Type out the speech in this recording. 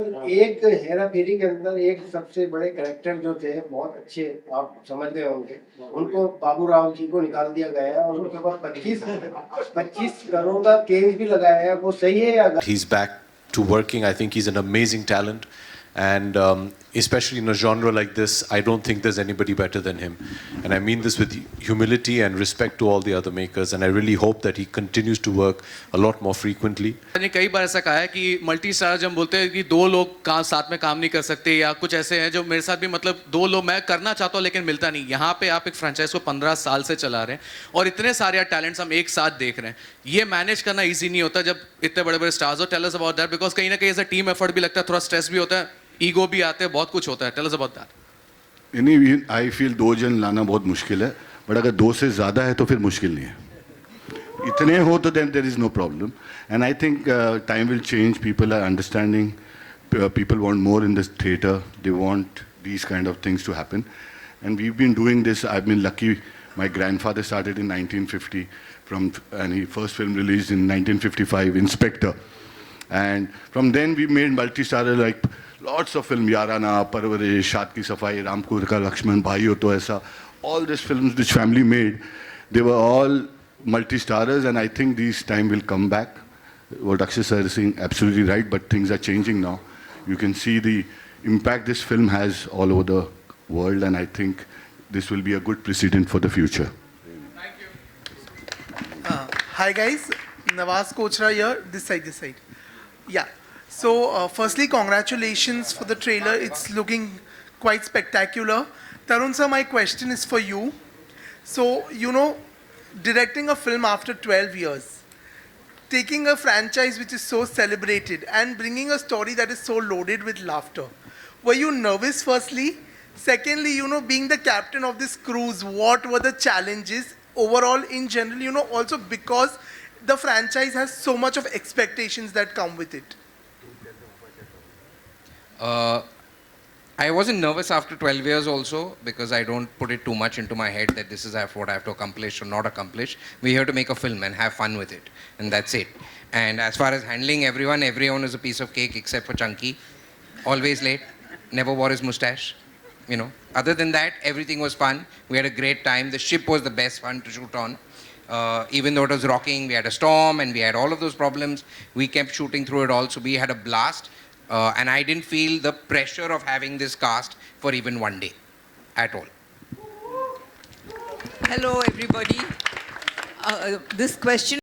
एक हेरा फेरी के अंदर एक सबसे बड़े करेक्टर जो थे बहुत अच्छे, आप समझ गए होंगे, उनको बाबू राव जी को निकाल दिया गया है और उनके ऊपर 25 करोड़ का केस भी लगाया है। वो सही है या? He's back to working. I think he's an amazing talent, and especially in a genre like this, I don't think there's anybody better than him. And I mean this with humility and respect to all the other makers. And I really hope that he continues to work a lot more frequently. मैंने कई बार ऐसा कहा है कि multi star जब हम बोलते हैं कि दो लोग साथ में काम नहीं कर सकते, या कुछ ऐसे हैं जो मेरे साथ भी, मतलब दो लोग मैं करना चाहता हूँ लेकिन मिलता नहीं। यहाँ पे आप एक फ्रेंचाइज को 15 साल से चला रहे हैं और इतने सारे टैलेंट्स हम एक साथ देख रहे हैं। ये मैनेज करना ईजी नहीं होता जब इतने बड़े बड़े स्टार्स हो। Tell us about that, because कहीं ना कहीं ऐसा टीम एफर्ट भी लगता है, थोड़ा स्ट्रेस भी होता है, ईगो भी आते हैं, बहुत कुछ होता है। Tell us about that. I feel 2 जन लाना बहुत मुश्किल है, बट अगर 2 से ज़्यादा है तो फिर मुश्किल नहीं है। इतने हो तो then there is no problem, and I think time will change. People are understanding, people want more in this theatre, they want these kind of things to happen, and we've been doing this. I've been lucky. My grandfather started in 1950 and his first film released in 1955, Inspector, and from then we made multi-starrer like lots of films, Yarana, Parvarish, Shaad Ki Safai, Ramkur Ka Lakshman, Bhai Ho To Aisa, all these films which family made, they were all multi-starrers, and I think this time will come back. What Akshay sir is saying, absolutely right, but things are changing now. You can see the impact this film has all over the world, and I think this will be a good precedent for the future. Thank you. Hi guys, Nawaz Kochra here, this side. Yeah, so firstly congratulations for the trailer, it's looking quite spectacular. Tarun sir, my question is for you. So, you know, directing a film after 12 years, taking a franchise which is so celebrated and bringing a story that is so loaded with laughter, were you nervous firstly? Secondly, you know, being the captain of this cruise, what were the challenges overall in general, you know, also because the franchise has so much of expectations that come with it? I wasn't nervous after 12 years also, because I don't put it too much into my head that this is what I have to accomplish or not accomplish. We're here to make a film and have fun with it, and that's it. And as far as handling everyone is a piece of cake except for Chunky. Always late, never wore his mustache. You know, other than that, everything was fun. We had a great time. The ship was the best fun to shoot on. Even though it was rocking, we had a storm and we had all of those problems. We kept shooting through it all, so we had a blast. And I didn't feel the pressure of having this cast for even one day at all. Hello, everybody. This question